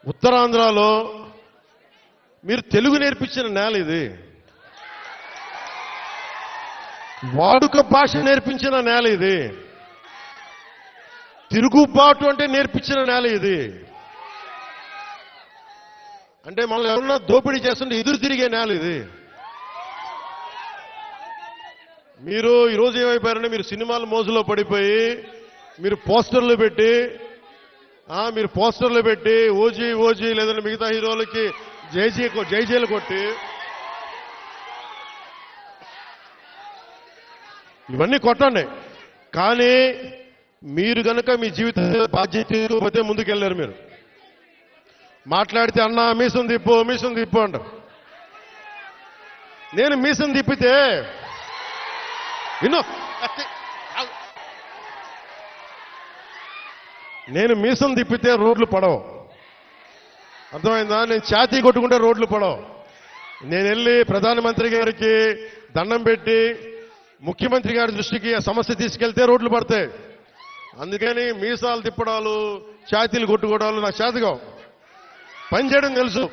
ఉత్తరాంధ్రలో మీరు తెలుగు నేర్పించిన నేల ఇది. వాడుక భాష నేర్పించిన నేల ఇది. తిరుగుబాటు అంటే నేర్పించిన నేల ఇది. అంటే మనల్ని ఎవరన్నా దోపిడీ చేస్తుంటే ఎదురు తిరిగే నేల ఇది. మీరు ఈరోజు ఏమైపోయారంటే మీరు సినిమాల మోజులో పడిపోయి మీరు పోస్టర్లు పెట్టి ఓజీ లేదంటే మిగతా హీరోలకి జైజీలు కొట్టి ఇవన్నీ కొట్టండి. కానీ మీరు గనక మీ జీవిత బాధ్యత తీసుకోకపోతే ముందుకెళ్ళారు. మీరు మాట్లాడితే అన్నా మీసం తిప్పు అంటారు. నేను మీసం తిప్పితే నేను మీసం తిప్పితే రోడ్లు పడవు. అర్థమైందా? నేను ఛాతీ కొట్టుకుంటే రోడ్లు పడవు. నేను వెళ్ళి ప్రధానమంత్రి గారికి దండం పెట్టి ముఖ్యమంత్రి గారి దృష్టికి ఆ సమస్య తీసుకెళ్తే రోడ్లు పడతాయి. అందుకని మీసాలు తిప్పడాలు ఛాతీలు కొట్టుకోవడాలు నాకు చేతగా పని చేయడం తెలుసు.